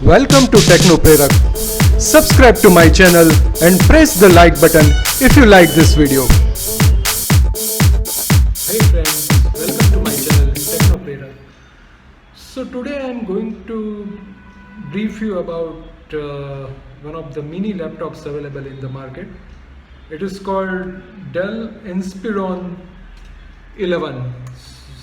Welcome to Techno Prerak. Subscribe to my channel and press the like button if you like this video. Hey friends, welcome to my channel Techno Prerak. So today I am going to brief you about one of the mini laptops available in the market. It is called Dell Inspiron 11.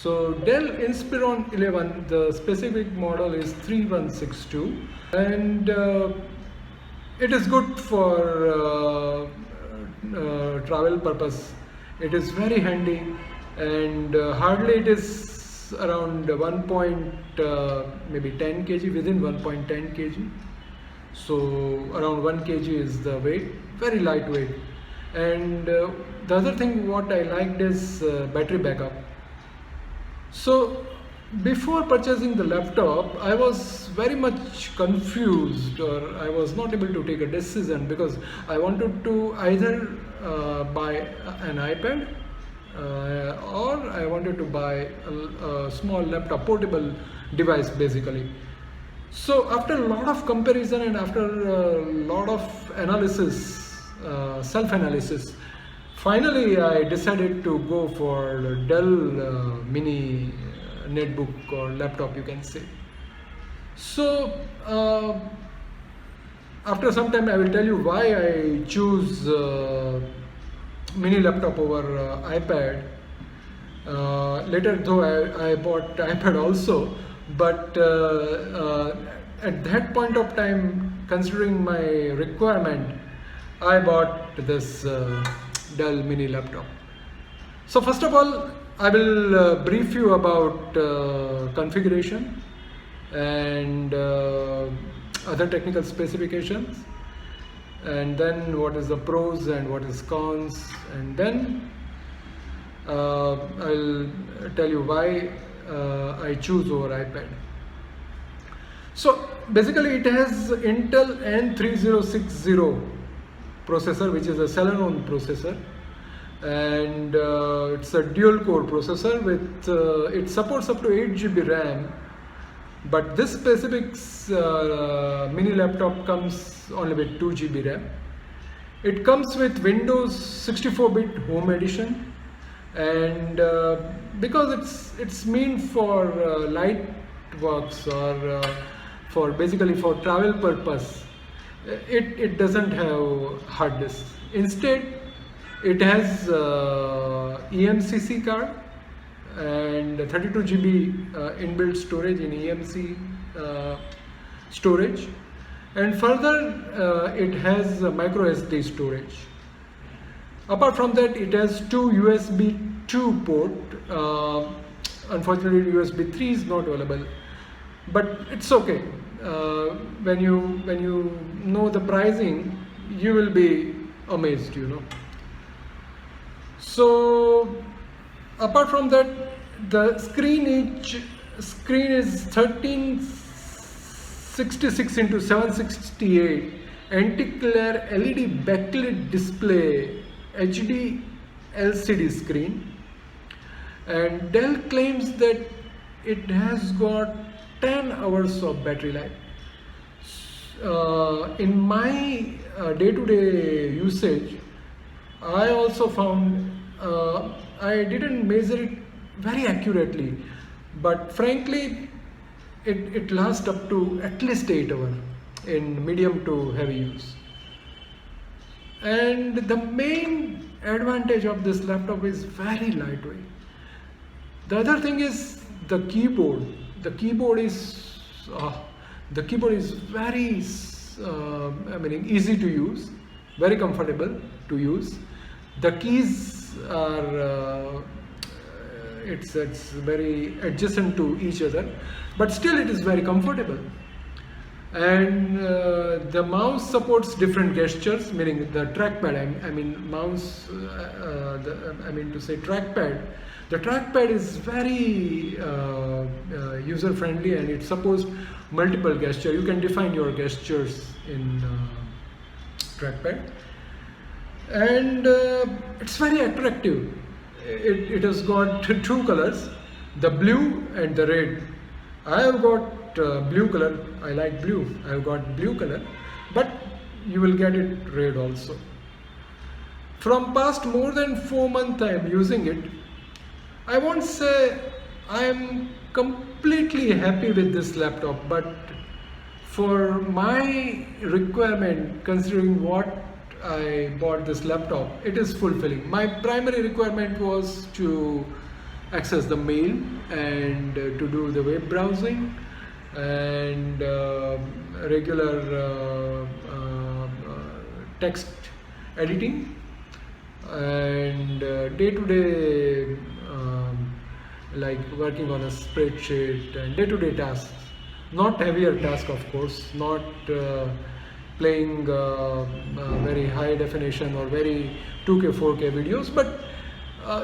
So Dell Inspiron 11, the specific model is 3162, and it is good for travel purpose. It is very handy, and hardly it is around maybe 10 kg, within 1.10 kg. So around 1 kg is the weight, very lightweight. And the other thing what I liked is battery backup. So before purchasing the laptop, I was very much confused, or I was not able to take a decision, because I wanted to either buy an iPad or I wanted to buy a small laptop, portable device basically. So after a lot of comparison and after a lot of analysis, self-analysis, finally I decided to go for Dell mini netbook or laptop, you can say. So after some time I will tell you why I choose mini laptop over iPad. Later though I bought iPad also, but at that point of time, considering my requirement, I bought this Dell mini laptop. So first of all, I will brief you about configuration and other technical specifications, and then what is the pros and what is cons, and then I'll tell you why I choose over iPad. So basically it has Intel N3060 processor, which is a Celeron processor, and it's a dual core processor with it supports up to 8 GB RAM, but this specific mini laptop comes only with 2 GB RAM. It comes with Windows 64-bit Home Edition, and because it's meant for light works or for basically for travel purpose, it doesn't have hard disk. Instead, it has eMCC card and 32 GB inbuilt storage in eMC storage, and further it has micro SD storage. Apart from that, it has two USB 2 port. Unfortunately, USB 3 is not available, but it's okay. When you know the pricing, you will be amazed, you know. So apart from that, the screen is 1366 into 768 anti-glare LED backlit display HD LCD screen, and Dell claims that it has got 10 hours of battery life. In my day-to-day usage, I also found I didn't measure it very accurately, but frankly it lasts up to at least 8 hours in medium to heavy use. And the main advantage of this laptop is very lightweight. The other thing is the keyboard. The keyboard is very easy to use, very comfortable to use. The keys are it's very adjacent to each other, but still it is very comfortable. And the mouse supports different gestures, meaning the trackpad, trackpad. The trackpad is very user friendly, and it supports multiple gestures. You can define your gestures in trackpad, and it's very attractive. It has got two colors, the blue and the red. I have got blue color. I like blue. I've got blue color, but you will get it red also. From past more than 4 months I am using it. I won't say I am completely happy with this laptop, but for my requirement, considering what I bought this laptop, it is fulfilling. My primary requirement was to access the mail and to do the web browsing and regular text editing and day-to-day like working on a spreadsheet and day-to-day tasks. Not heavier task, of course, not playing very high definition or very 2K, 4K videos, but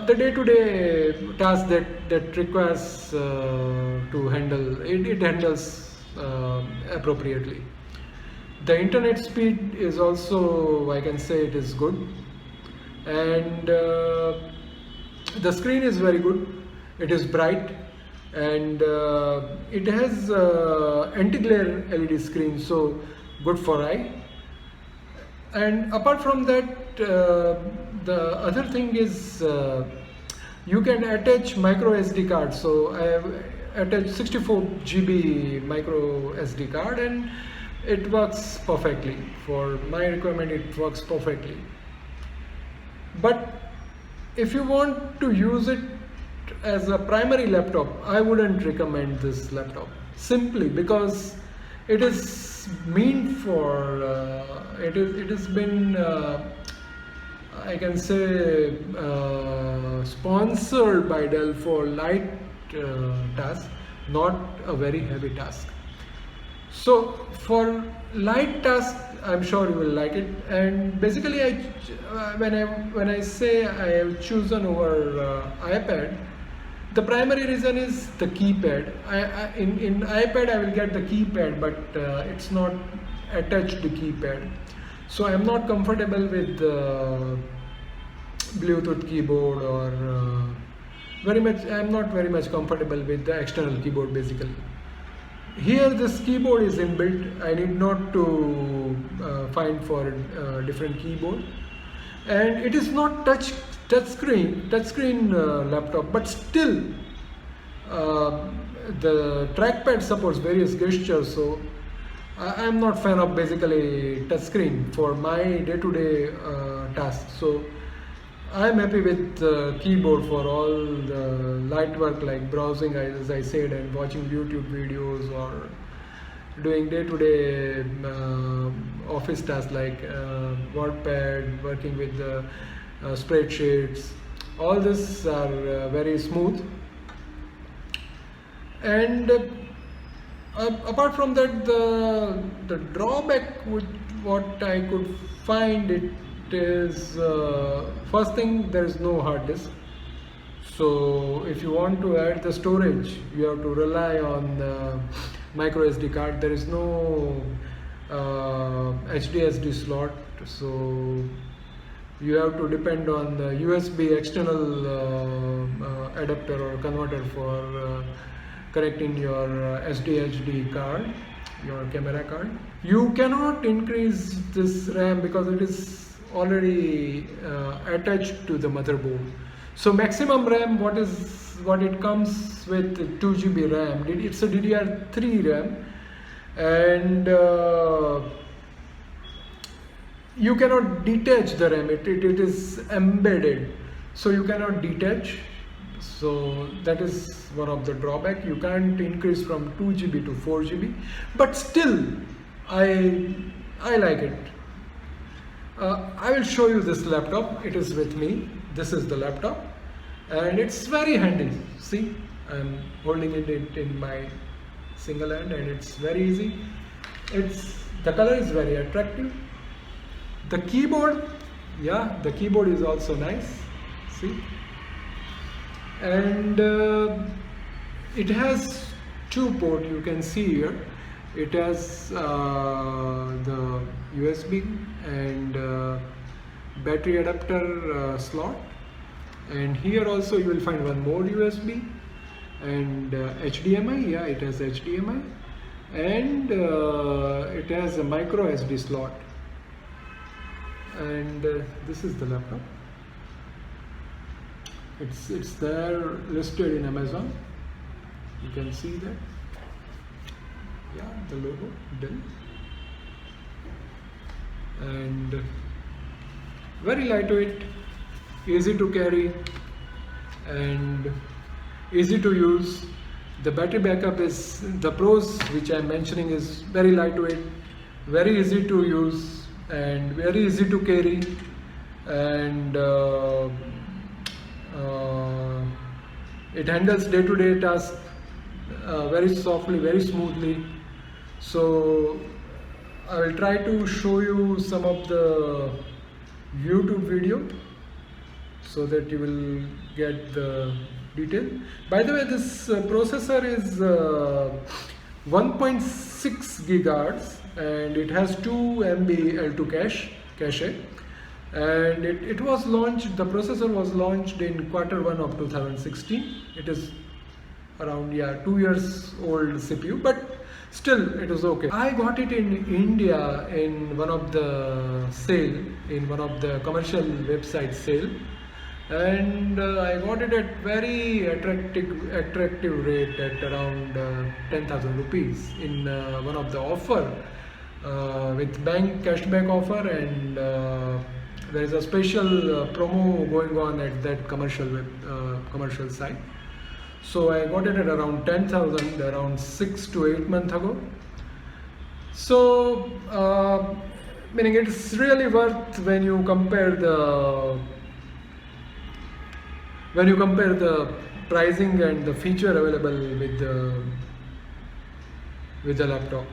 the day-to-day task that requires to handle, it handles appropriately. The internet speed is also, I can say it is good, and the screen is very good. It is bright, and it has anti-glare LED screen, so good for eye. And apart from that, the other thing is you can attach micro SD card. So I have attached 64 GB micro SD card, and it works perfectly. For my requirement, it works perfectly. But if you want to use it as a primary laptop, I wouldn't recommend this laptop, simply because it is meant for it has been I can say sponsored by Dell for light tasks, not a very heavy task. So for light tasks, I'm sure you will like it. And basically, when I say I have chosen over iPad, the primary reason is the keypad. In iPad I will get the keypad, but it's not attached to keypad. So I am not comfortable with Bluetooth keyboard, or I am not very much comfortable with the external keyboard basically. Here this keyboard is inbuilt. I need not to find for a different keyboard, and it is not touchscreen laptop, but still the trackpad supports various gestures. So I am not fan of basically touchscreen for my day-to-day tasks. So I am happy with keyboard for all the light work like browsing, as I said, and watching YouTube videos, or doing day-to-day office tasks like WordPad, working with spreadsheets. All this are very smooth. And apart from that, the drawback what I could find it is, first thing, there is no hard disk. So if you want to add the storage, you have to rely on the micro SD card. There is no HDSD slot, so you have to depend on the USB external adapter or converter for connecting your SDHD card, your camera card. You cannot increase this RAM because it is already attached to the motherboard. So maximum RAM, what it comes with 2 GB RAM. It's a DDR3 RAM, and you cannot detach the RAM. It is embedded, so you cannot detach. So that is one of the drawback. You can't increase from 2 GB to 4 GB, but still I like it. I will show you this laptop. It is with me. This is the laptop, and it's very handy. See, I'm holding it in my single hand, and it's very easy. The color is very attractive. The keyboard, yeah, the keyboard is also nice. See, and it has 2 ports. You can see here. It has the USB and battery adapter slot, and here also you will find one more USB and HDMI. Yeah, it has HDMI, and it has a micro SD slot, and this is the laptop. It's there listed in Amazon. You can see that. Yeah, the logo Dell, and very lightweight, easy to carry, and easy to use. The battery backup is the pros which I am mentioning is very lightweight, very easy to use, and very easy to carry, and it handles day-to-day tasks very softly, very smoothly. So I will try to show you some of the YouTube video so that you will get the detail. By the way, this processor is 1.6 gigahertz, and it has 2 MB L2 cache, and it was launched, the processor was launched in Q1 of 2016. It is around 2 years old CPU, but still it was okay. I got it in India in one of the commercial website sale, and I got it at very attractive rate at around 10,000 rupees in one of the offer with bank cashback offer, and there is a special promo going on at that commercial site. So I got it at around 10,000 around 6 to 8 months ago. So meaning it's really worth when you compare the pricing and the feature available with the laptop.